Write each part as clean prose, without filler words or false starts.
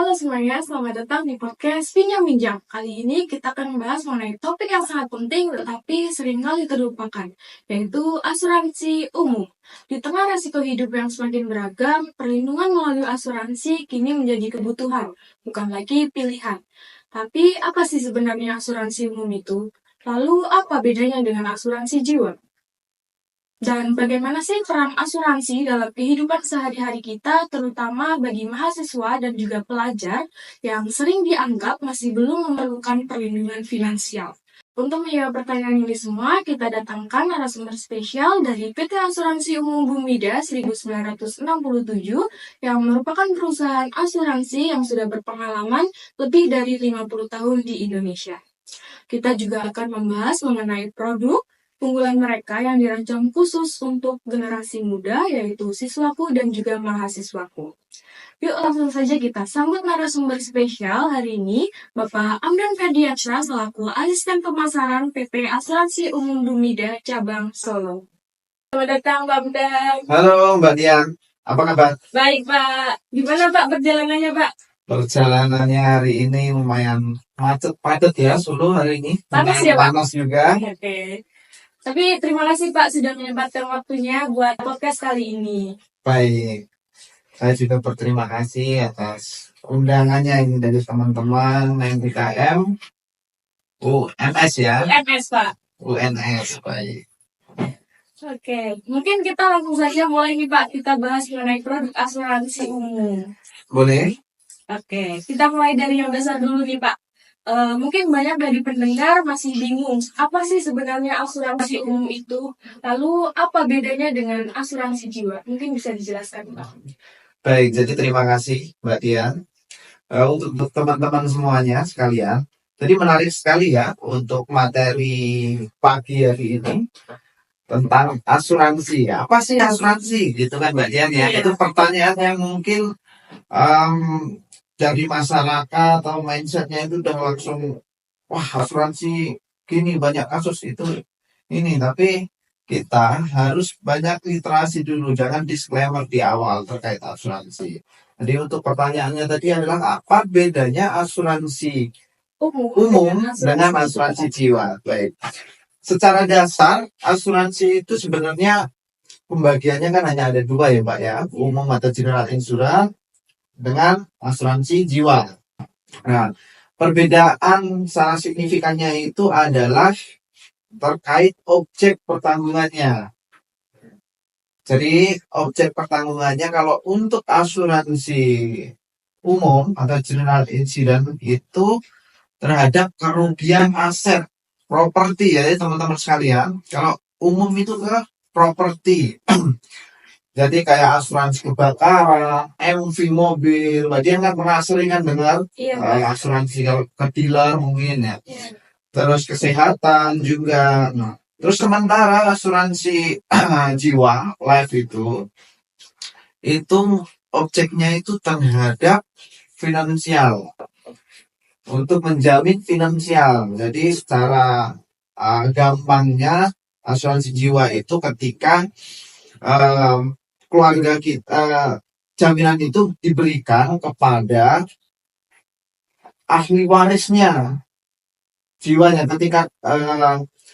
Halo semuanya, selamat datang di podcast Pinjam Minjam. Kali ini kita akan membahas mengenai topik yang sangat penting tetapi seringkali terlupakan, yaitu asuransi umum. Di tengah resiko hidup yang semakin beragam, perlindungan melalui asuransi kini menjadi kebutuhan, bukan lagi pilihan. Tapi apa sih sebenarnya asuransi umum itu? Lalu apa bedanya dengan asuransi jiwa? Dan bagaimana sih peran asuransi dalam kehidupan sehari-hari kita, terutama bagi mahasiswa dan juga pelajar yang sering dianggap masih belum memerlukan perlindungan finansial? Untuk menjawab pertanyaan ini semua, kita datangkan narasumber spesial dari PT Asuransi Umum Bumida 1967 yang merupakan perusahaan asuransi yang sudah berpengalaman lebih dari 50 tahun di Indonesia. Kita juga akan membahas mengenai produk unggulan mereka yang dirancang khusus untuk generasi muda, yaitu siswaku dan juga mahasiswaku. Yuk langsung saja kita sambut narasumber spesial hari ini, Bapak Amdan Ferdiansyah selaku Asisten Pemasaran PT Asuransi Umum Bumida Cabang Solo. Selamat datang Pak Amdan. Halo Mbak Dian, apa kabar? Baik Pak, gimana Pak perjalanannya Pak? Perjalanannya hari ini lumayan padat ya, Solo hari ini. Panas ya Pak? Panas juga. Oke. Tapi terima kasih Pak sudah menyempatkan waktunya buat podcast kali ini. Baik, saya juga berterima kasih atas undangannya ini dari teman-teman MPKM UNS ya. UNS Pak. UNS, baik. Oke, mungkin kita langsung saja mulai nih Pak, kita bahas mengenai produk asuransi umum. Boleh? Oke, kita mulai dari yang dasar dulu nih Pak. Mungkin banyak dari pendengar masih bingung, apa sih sebenarnya asuransi umum itu? Lalu apa bedanya dengan asuransi jiwa? Mungkin bisa dijelaskan Pak. Baik, jadi terima kasih Mbak Dian. Untuk teman-teman semuanya sekalian, jadi menarik sekali ya untuk materi pagi hari ini tentang asuransi. Apa sih asuransi? Gitu kan Mbak Dian ya. Iya. Itu pertanyaan yang mungkin dari masyarakat atau mindsetnya itu udah langsung, wah asuransi gini banyak kasus itu ini. Tapi kita harus banyak literasi dulu, jangan disclaimer di awal terkait asuransi. Jadi untuk pertanyaannya tadi adalah apa bedanya asuransi umum dengan asuransi jiwa? Baik. Secara dasar asuransi itu sebenarnya pembagiannya kan hanya ada dua ya Pak ya, umum atau general insurance dengan asuransi jiwa. Nah, perbedaan secara signifikannya itu adalah terkait objek pertanggungannya. Jadi objek pertanggungannya kalau untuk asuransi umum atau general insurance itu terhadap kerugian aset properti ya teman-teman sekalian. Kalau umum itu ke properti. Jadi kayak asuransi kebakaran, MV mobil, Mbak Dian kan pernah sering kan dengar asuransi kalau ke dealer mungkin ya. Terus kesehatan juga. Nah, terus sementara asuransi jiwa life itu objeknya itu terhadap finansial, untuk menjamin finansial. Jadi secara gampangnya asuransi jiwa itu ketika keluarga kita, jaminan itu diberikan kepada ahli warisnya jiwanya. Ketika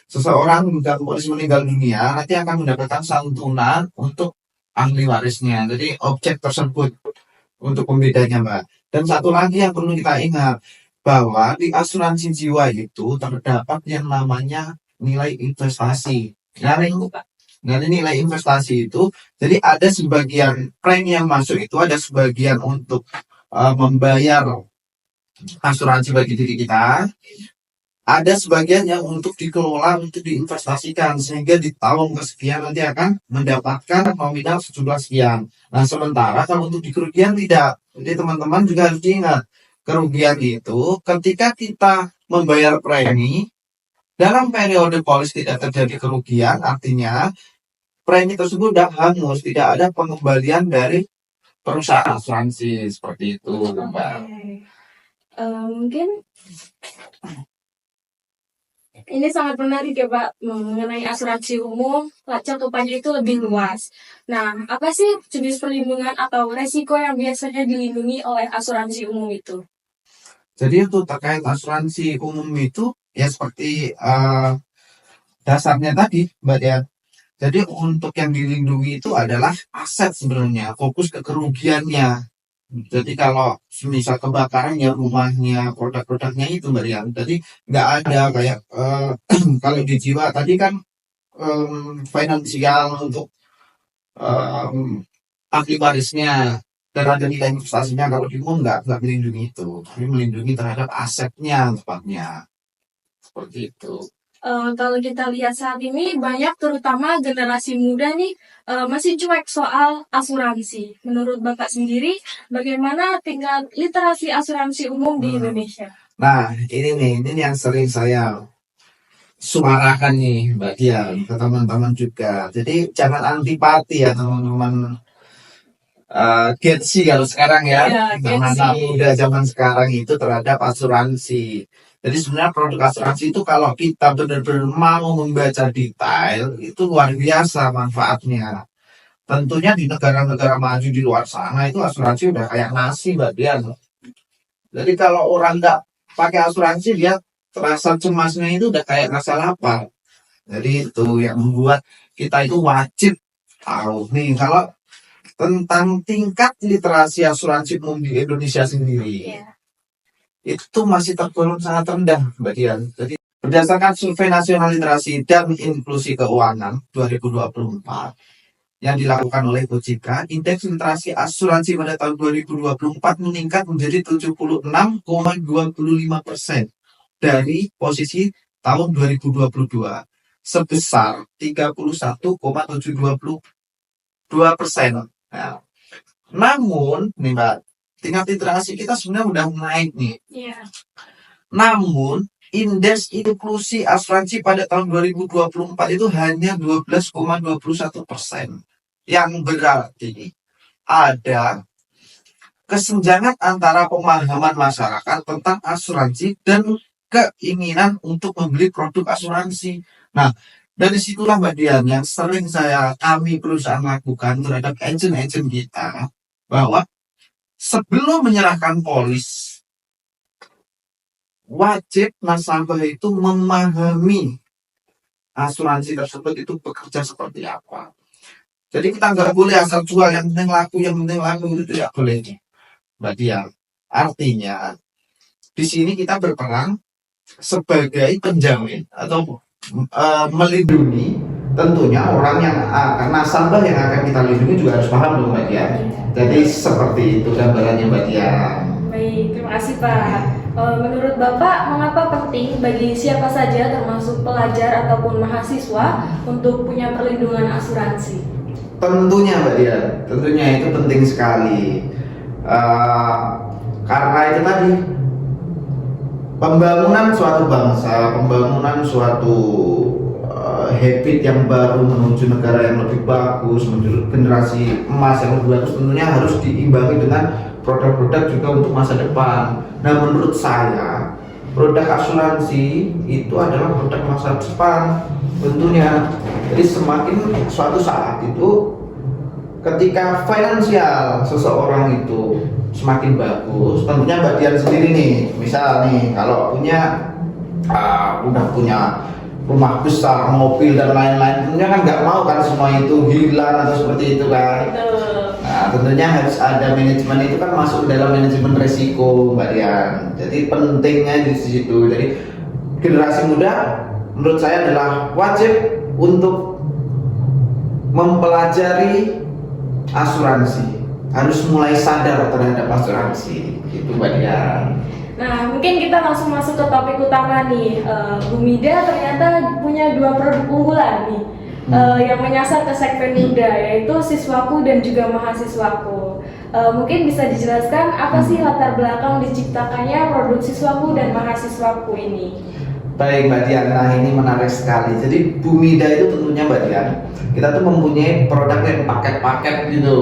seseorang polis meninggal dunia, nanti akan mendapatkan santunan untuk ahli warisnya. Jadi objek tersebut untuk pembedanya Mbak. Dan satu lagi yang perlu kita ingat, bahwa di asuransi jiwa itu terdapat yang namanya nilai investasi. Nah, nilai investasi itu, jadi ada sebagian premi yang masuk itu, ada sebagian untuk membayar asuransi bagi diri kita, ada sebagian yang untuk dikelola, untuk diinvestasikan, sehingga di tahun kesekian nanti akan mendapatkan nominal sejumlah sekian. Nah, sementara kalau untuk di kerugian tidak. Jadi teman-teman juga harus diingat, kerugian itu ketika kita membayar premi, dalam periode polis tidak terjadi kerugian, artinya premi tersebut sudah hangus, tidak ada pengembalian dari perusahaan asuransi, seperti itu Mbak. Mungkin Ini sangat menarik ya Pak, mengenai asuransi umum, cakupannya itu lebih luas. Nah, apa sih jenis perlindungan atau resiko yang biasanya dilindungi oleh asuransi umum itu? Jadi untuk terkait asuransi umum itu ya seperti dasarnya tadi, Mbak Dian. Jadi untuk yang dilindungi itu adalah aset sebenarnya, fokus ke kerugiannya. Jadi kalau misal kebakaran ya rumahnya, produk-produknya itu Mbak Dian. Jadi nggak ada kayak kalau di jiwa tadi kan finansial untuk ahli warisnya dan ada nilai investasinya. Kalau di umum nggak melindungi itu, tapi melindungi terhadap asetnya tepatnya seperti itu. Kalau kita lihat saat ini banyak terutama generasi muda nih masih cuek soal asuransi. Menurut Bapak sendiri, bagaimana tingkat literasi asuransi umum di Indonesia? Nah, ini yang sering saya suarakan nih Mbak Dian ke teman-teman juga. Jadi jangan antipati ya teman-teman Gen Z kalau sekarang ya, Ya, Gen Z. anak muda zaman sekarang itu terhadap asuransi. Jadi sebenarnya produk asuransi itu kalau kita benar-benar mau membaca detail itu luar biasa manfaatnya. Tentunya di negara-negara maju di luar sana itu asuransi udah kayak nasi Mbak Dian. Jadi kalau orang nggak pakai asuransi dia terasa cemasnya itu udah kayak rasa lapar. Jadi itu yang membuat kita itu wajib tahu nih kalau tentang tingkat literasi asuransi umum di Indonesia sendiri. Ya. Itu masih tergolong sangat rendah Mbak Dian. Jadi berdasarkan survei nasional literasi dan inklusi keuangan 2024 yang dilakukan oleh OJK, indeks literasi asuransi pada tahun 2024 meningkat menjadi 76,25% dari posisi tahun 2022 sebesar 31,722%. Nah, namun nih Mbak, tingkat literasi kita sebenarnya udah naik nih. Iya. Namun indeks inklusi asuransi pada tahun 2024 itu hanya 12,21%. Yang berarti ada kesenjangan antara pemahaman masyarakat tentang asuransi dan keinginan untuk membeli produk asuransi. Nah, dari situlah Mbak Dian yang sering kami perusahaan lakukan terhadap agent-agent kita, bahwa sebelum menyerahkan polis, wajib nasabah itu memahami asuransi tersebut itu bekerja seperti apa. Jadi kita nggak boleh asal jual, yang penting laku itu tidak boleh, Mbak Dian. Artinya di sini kita berperan sebagai penjamin atau melindungi tentunya orang yang nasabah yang akan kita lindungi juga harus paham dong Mbak Dian. Jadi seperti itu gambarannya Mbak Dian. Baik, terima kasih Pak. Menurut Bapak, mengapa penting bagi siapa saja termasuk pelajar ataupun mahasiswa untuk punya perlindungan asuransi? Tentunya Mbak Dian, tentunya itu penting sekali. Karena itu tadi pembangunan suatu bangsa, pembangunan suatu habit yang baru menuju negara yang lebih bagus, menuju generasi emas yang lebih bagus, tentunya harus diimbangi dengan produk-produk juga untuk masa depan. Nah, menurut saya produk asuransi itu adalah produk masa depan tentunya. Jadi semakin suatu saat itu ketika finansial seseorang itu semakin bagus, tentunya Mbak Dian sendiri nih, misal nih kalau udah punya rumah besar, mobil dan lain-lain, tentunya kan nggak mau kan semua itu hilang atau seperti itu kan. Nah, tentunya harus ada manajemen, itu kan masuk dalam manajemen resiko Mbak Dian. Jadi pentingnya di situ. Jadi generasi muda menurut saya adalah wajib untuk mempelajari asuransi, harus mulai sadar terhadap asuransi, gitu Mbak Dian. Nah, mungkin kita langsung masuk ke topik utama nih. Bu Mida ternyata punya 2 produk unggulan nih, yang menyasar ke segmen muda, yaitu siswaku dan juga mahasiswaku. Mungkin bisa dijelaskan apa sih latar belakang diciptakannya produk siswaku dan mahasiswaku ini? Baik Mbak Dian, nah ini menarik sekali. Jadi Bumida itu tentunya Mbak Dian, kita tuh mempunyai produk yang paket-paket gitu.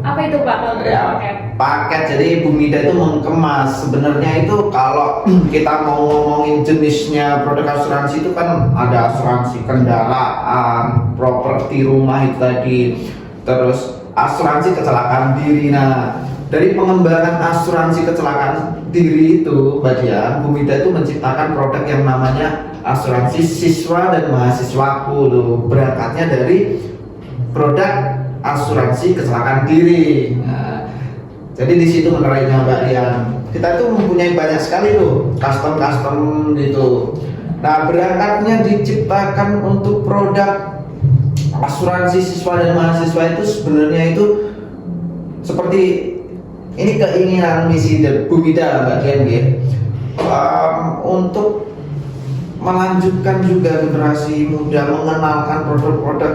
Apa itu Pak kalau Ya, paket? paket. Jadi Bumida itu mengemas. Sebenarnya itu kalau kita mau ngomongin jenisnya produk asuransi itu kan ada asuransi kendaraan, properti rumah itu tadi, terus asuransi kecelakaan diri. Nah, dari pengembangan asuransi kecelakaan diri itu, Mbak Dian, Bumida itu menciptakan produk yang namanya asuransi siswa dan mahasiswaku tuh. Berangkatnya dari produk asuransi kecelakaan diri. Nah, jadi di situ menerainya Mbak Dian. Kita tuh mempunyai banyak sekali tuh custom gitu. Nah, berangkatnya diciptakan untuk produk asuransi siswa dan mahasiswa itu sebenarnya itu seperti ini keinginan misi dari Bumida Mbak Dian ya. Untuk melanjutkan juga generasi muda, mengenalkan produk-produk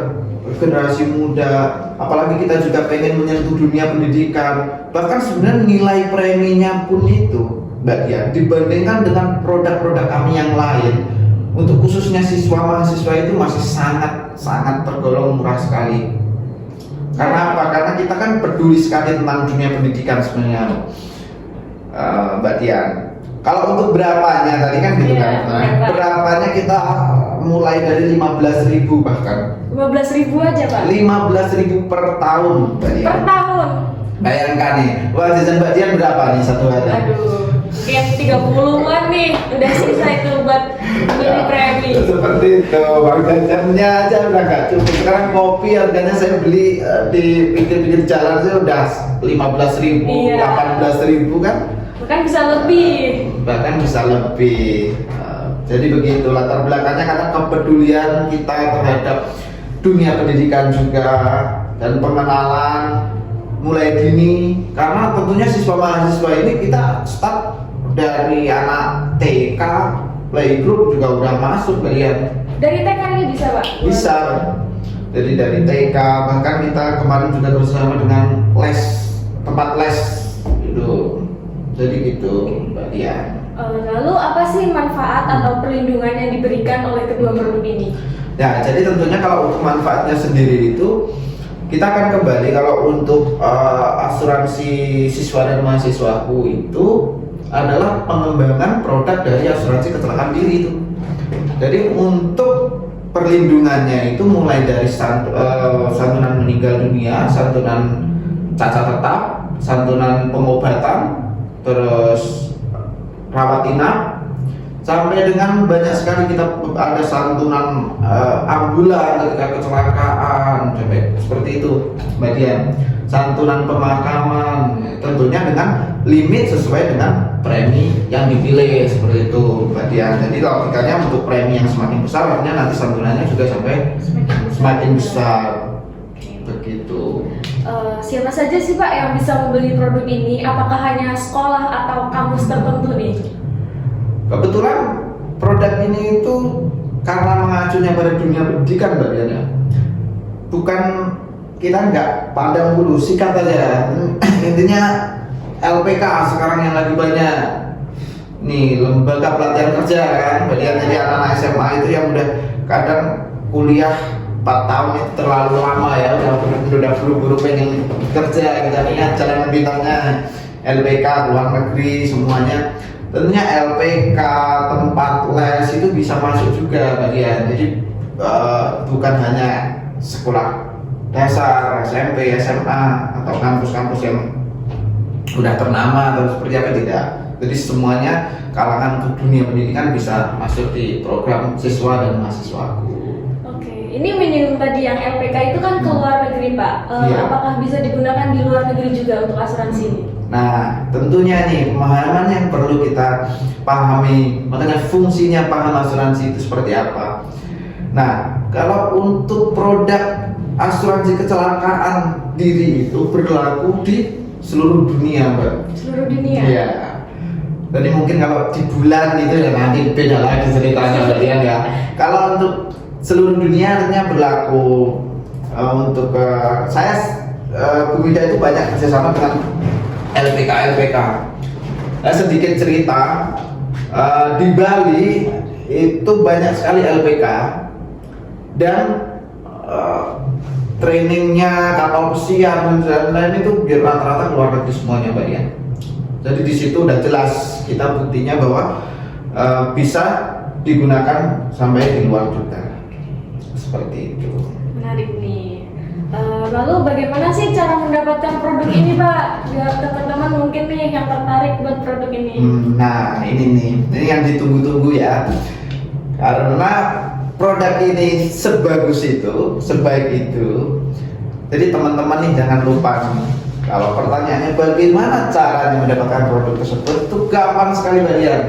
generasi muda, apalagi kita juga pengen menyentuh dunia pendidikan. Bahkan sebenarnya nilai preminya pun itu Mbak Dian dibandingkan dengan produk-produk kami yang lain, untuk khususnya siswa mahasiswa itu masih sangat tergolong murah sekali. Karena apa? Karena kita kan peduli sekali tentang dunia pendidikan sebenarnya, Mbak Dian. Kalau untuk berapanya tadi kan gitu kan? Nah, berapanya kita mulai dari 15.000 bahkan. 15.000 aja Pak? 15.000 per tahun, Mbak Dian. Per tahun? Bayangkan nih, wah jajan Mbak Dian berapa nih satu hari? Aduh, kayak 30-an nih, udah sisa itu buat beli premi. Seperti itu, bang jajannya aja udah gak cukup. Sekarang kopi harganya saya beli di pinggir-pinggir jalan sih udah 15.000, Iya. 18.000 kan? Bahkan bisa lebih. Bahkan bisa lebih. Jadi begitu latar belakangnya, karena kepedulian kita terhadap dunia pendidikan juga dan pengenalan mulai dini. Karena tentunya siswa mahasiswa ini kita start dari anak TK, playgroup juga udah masuk kalian. Dari TK ini bisa Pak? Bisa. Jadi dari TK, bahkan kita kemarin juga bersama dengan tempat les gitu. Jadi gitu Mbak Dian. Lalu apa sih manfaat atau perlindungan yang diberikan oleh kedua produk ini? Ya, jadi tentunya kalau untuk manfaatnya sendiri itu kita akan kembali kalau untuk asuransi siswa dan mahasiswaku itu adalah pengembangan produk dari asuransi kecelakaan diri itu. Jadi untuk perlindungannya itu mulai dari santunan meninggal dunia, santunan cacat tetap, santunan pengobatan, terus rawat inap, sampai dengan banyak sekali kita ada santunan ambulan ketika kecelakaan, seperti itu Mbak Dian. Santunan pemakaman, tentunya dengan limit sesuai dengan premi yang dipilih, seperti itu Mbak Dian. Jadi logikanya untuk premi yang semakin besar, artinya nanti santunannya juga sampai semakin besar, begitu. Siapa saja sih Pak yang bisa membeli produk ini? Apakah hanya sekolah atau kampus tertentu nih? Kebetulan produk ini itu karena mengacunya pada dunia pendidikan Mbak Dian ya. Bukan, kita nggak pandang bulu, sikat aja. Intinya LPK sekarang yang lagi banyak nih, lembaga pelatihan kerja kan Mbak Dian. Jadi anak-anak SMA itu yang udah kadang kuliah 4 tahun itu terlalu lama ya, udah buru-buru pengen kerja, kita lihat jalan bintangnya LPK luar negeri semuanya. Tentunya LPK tempat les itu bisa masuk juga bagian. Jadi bukan hanya sekolah dasar, SMP, SMA atau kampus-kampus yang udah ternama atau seperti apa, tidak. Jadi semuanya kalangan untuk dunia pendidikan bisa masuk di program siswa dan mahasiswaku. Ini menyinggung tadi yang LPK itu kan ke luar negeri Pak. Iya. Apakah bisa digunakan di luar negeri juga untuk asuransi ini? Nah, tentunya nih pemahaman yang perlu kita pahami, makanya fungsinya paham asuransi itu seperti apa. Nah, kalau untuk produk asuransi kecelakaan diri itu berlaku di seluruh dunia, Mbak. Seluruh dunia? Iya. Jadi mungkin kalau di bulan itu ya nanti beda lagi ceritanya Mbak Dian ya. Kalau untuk seluruh dunia artinya berlaku. Untuk saya Bumida itu banyak kerjasama dengan LPK. Nah, sedikit cerita, di Bali itu banyak sekali LPK dan trainingnya kapal pesiar dan lain-lain itu biar rata-rata keluar negeri semuanya Mbak ya. Jadi di situ udah jelas kita buktinya bahwa bisa digunakan sampai di luar juga seperti itu. Menarik nih. Lalu bagaimana sih cara mendapatkan produk ini Pak? Biar teman-teman mungkin nih yang tertarik buat produk ini. Nah ini yang ditunggu-tunggu ya. Karena produk ini sebagus itu, sebaik itu. Jadi teman-teman nih jangan lupa nih. Kalau pertanyaannya bagaimana caranya mendapatkan produk tersebut, itu gampang sekali Mbak Dian.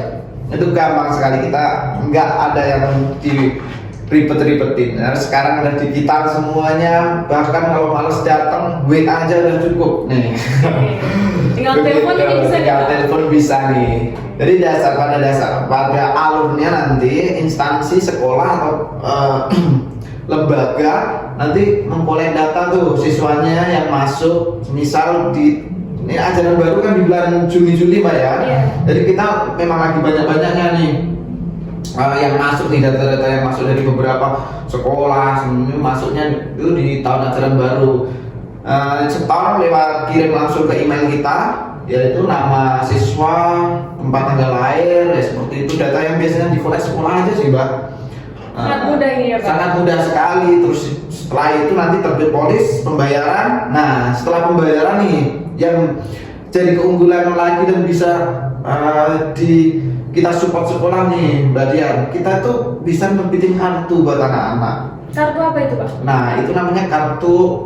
Itu gampang sekali, kita nggak ada yang ribet-ribetin. Nah, sekarang udah digital semuanya, bahkan kalau males datang, WA aja udah cukup nih. Tinggal telepon ini bisa. Tinggal telepon bisa nih. Jadi pada alurnya nanti instansi sekolah atau lembaga nanti mengkolek data tuh siswanya yang masuk. Misal ini ajaran baru kan di bulan Juni Pak ya. Yeah. Jadi kita memang lagi banyak-banyaknya nih yang masuk nih, data-data yang masuk dari beberapa sekolah sebenarnya masuknya itu di tahun ajaran baru. Setor lewat kirim langsung ke email kita, yaitu nama siswa, tempat tanggal lahir, ya seperti itu. Data yang biasanya dikolek sekolah aja sih Mbak. Sangat mudah ini ya Pak. Sangat mudah sekali. Terus setelah itu nanti terbit polis pembayaran. Nah setelah pembayaran nih yang jadi keunggulan lagi dan bisa kita support sekolah nih Mbak Dian, kita tuh bisa nerbitin kartu buat anak-anak. Kartu apa itu Pak? Nah itu namanya kartu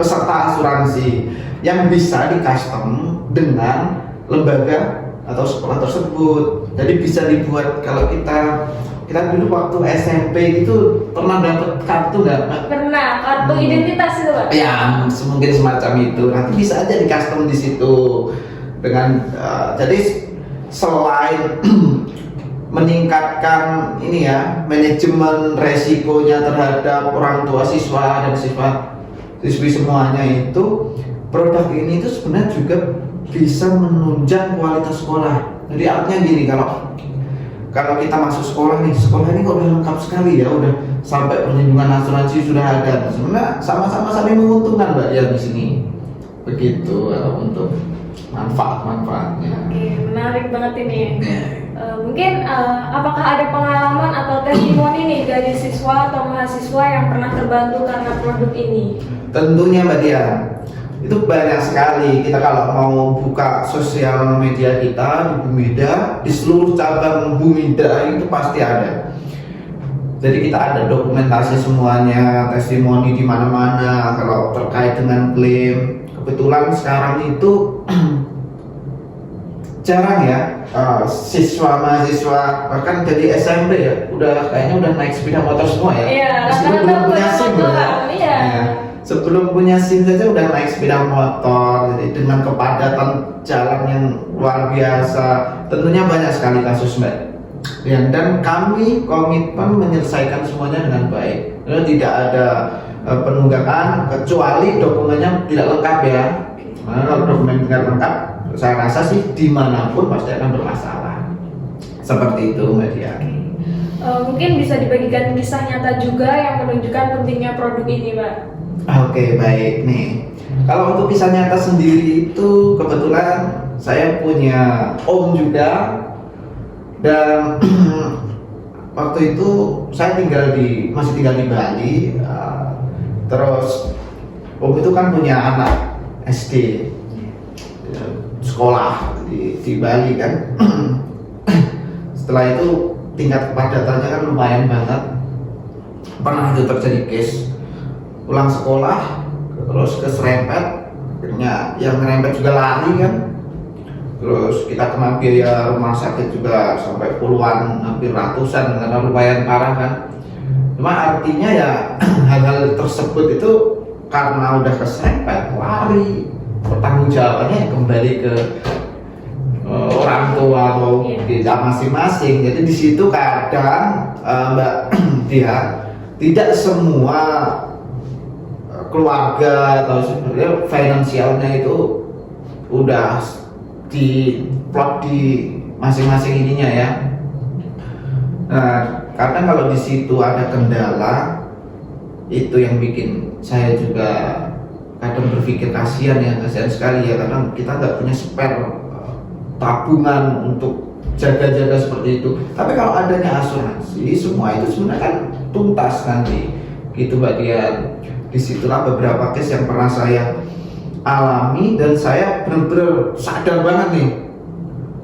peserta asuransi yang bisa di custom dengan lembaga atau sekolah tersebut. Jadi bisa dibuat, kalau kita dulu waktu SMP itu pernah dapat kartu nggak? Pernah, kartu identitas itu Pak? Ya mungkin semacam itu. Nanti bisa aja di custom di situ dengan jadi selain meningkatkan ini ya manajemen resikonya terhadap orang tua siswa dan siswi semuanya, itu produk ini itu sebenarnya juga bisa menunjang kualitas sekolah. Jadi artinya gini, kalau kita masuk sekolah nih, sekolah ini kok udah lengkap sekali ya, udah sampai perlindungan asuransi sudah ada. Sebenarnya sama-sama saling menguntungkan Mbak ya di sini. Begitu untuk manfaat-manfaatnya. Oke, menarik banget ini. Mungkin apakah ada pengalaman atau testimoni nih dari siswa atau mahasiswa yang pernah terbantu karena produk ini? Tentunya Mbak Dian, itu banyak sekali. Kita kalau mau buka sosial media kita di Bumida, di seluruh cabang Bumida itu pasti ada. Jadi kita ada dokumentasi semuanya, testimoni di mana-mana kalau terkait dengan klaim. Kebetulan sekarang itu jarang ya siswa mahasiswa bahkan dari SMP ya kayaknya udah naik sepeda motor semua ya. Iya, sebelum punya SIM ya. Iya. Sebelum punya SIM saja udah naik sepeda motor. Jadi dengan kepadatan jalan yang luar biasa, tentunya banyak sekali kasus Mbak. Dan kami komitmen menyelesaikan semuanya dengan baik. Tidak ada penunggakan kecuali dokumennya tidak lengkap ya. Kalau dokumen tidak lengkap, saya rasa sih dimanapun pasti akan bermasalah. Seperti itu Mbak Dia. Mungkin bisa dibagikan kisah nyata juga yang menunjukkan pentingnya produk ini Pak. Oke, baik nih. Kalau untuk kisah nyata sendiri itu kebetulan saya punya om juga, dan waktu itu saya masih tinggal di Bali. Terus om itu kan punya anak SD sekolah di Bali kan. Setelah itu tingkat kepadatannya kan lumayan banget. Pernah itu terjadi case pulang sekolah terus keserempet, akhirnya yang ngerempet juga lari kan. Terus kita kena biaya rumah sakit juga sampai puluhan, hampir ratusan karena lumayan parah kan. Cuma artinya ya hal-hal tersebut itu karena udah keserempet, lari, pertanggung jawabannya kembali ke orang tua atau desa masing-masing. Jadi di situ kadang Mbak Dia, tidak semua keluarga atau sebenarnya finansialnya itu udah di plot di masing-masing ininya ya. Nah, karena kalau di situ ada kendala, itu yang bikin saya juga kadang berpikir kasihan sekali ya, karena kita nggak punya spare tabungan untuk jaga-jaga seperti itu. Tapi kalau adanya asuransi, semua itu sebenarnya kan tuntas nanti, gitu Mbak Dian. Disitulah beberapa case yang pernah saya alami dan saya benar-benar sadar banget nih.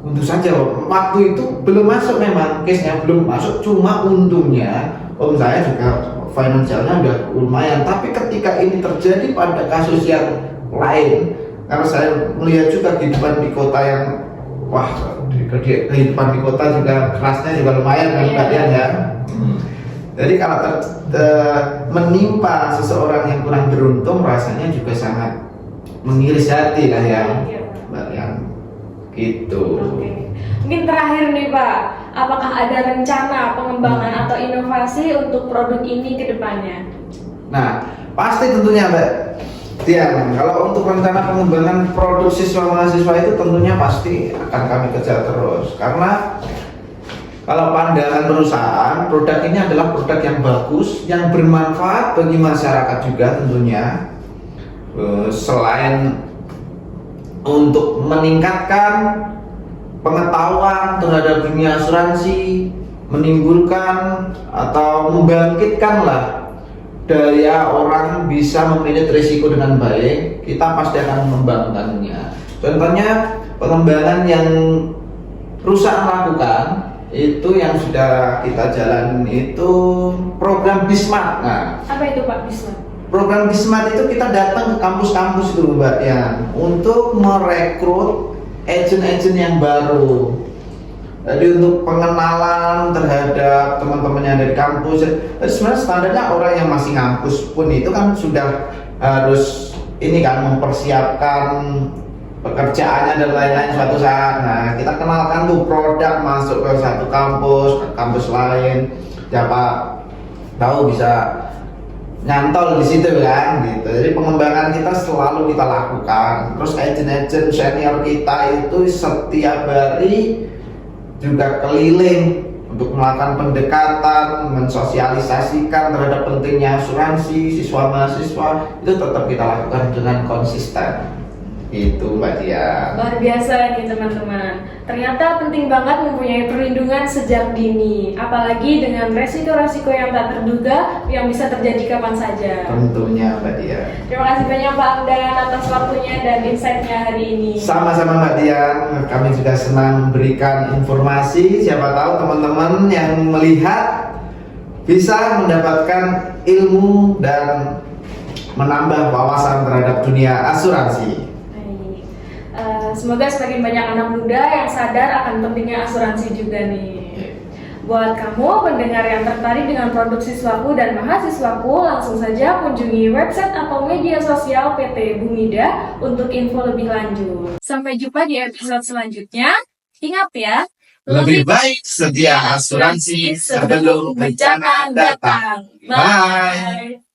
Untung saja waktu itu belum masuk, memang case-nya belum masuk, cuma untungnya om saya juga finansialnya udah lumayan. Tapi ketika ini terjadi pada kasus yang lain, karena saya melihat juga kehidupan di kota yang kehidupan di kota juga kerasnya juga lumayan kan Mbak Dian ya. Jadi kalau menimpa seseorang yang kurang beruntung, rasanya juga sangat mengiris hati lah ya Mbak Dian. Gitu. Oke. Mungkin terakhir nih Pak, apakah ada rencana pengembangan atau inovasi untuk produk ini ke depannya? Nah, pasti tentunya Mbak Dian, kalau untuk rencana pengembangan produk siswa mahasiswa itu tentunya pasti akan kami kejar terus. Karena kalau pandangan perusahaan, produk ini adalah produk yang bagus, yang bermanfaat bagi masyarakat juga tentunya. Selain untuk meningkatkan pengetahuan terhadap dunia asuransi, menimbulkan atau membangkitkan lah daya orang bisa memanage risiko dengan baik, kita pasti akan mengembangkannya. Contohnya pengembangan yang perusahaan lakukan itu yang sudah kita jalan itu program Bismart. Nah, Apa itu Pak Bisma? program Bismart itu kita datang ke kampus-kampus dulu Mbak ya, untuk merekrut agent-agent yang baru. Jadi untuk pengenalan terhadap teman-teman yang dari kampus. Jadi sebenarnya standarnya orang yang masih ngampus pun itu kan sudah harus ini kan mempersiapkan pekerjaannya dan lain-lain suatu saat. Nah, kita kenalkan tuh produk masuk ke satu kampus, ke kampus lain. Siapa tahu bisa nyantol di situ kan gitu. Jadi pengembangan kita selalu kita lakukan. Terus agent-agent senior kita itu setiap hari juga keliling untuk melakukan pendekatan, mensosialisasikan terhadap pentingnya asuransi siswa mahasiswa, itu tetap kita lakukan dengan konsisten. Itu Mbak Dian. Luar biasa nih teman-teman. Ternyata penting banget mempunyai perlindungan sejak dini, apalagi dengan resiko-resiko yang tak terduga yang bisa terjadi kapan saja. Tentunya Mbak Dian. Terima kasih banyak Pak Amdan atas waktunya dan insight-nya hari ini. Sama-sama Mbak Dian, kami juga senang memberikan informasi. Siapa tahu teman-teman yang melihat bisa mendapatkan ilmu dan menambah wawasan terhadap dunia asuransi. Semoga semakin banyak anak muda yang sadar akan pentingnya asuransi juga nih. Buat kamu pendengar yang tertarik dengan produk siswaku dan mahasiswaku, langsung saja kunjungi website atau media sosial PT Bumida untuk info lebih lanjut. Sampai jumpa di episode selanjutnya. Ingat ya, Lebih baik sedia asuransi sebelum bencana datang. Bye.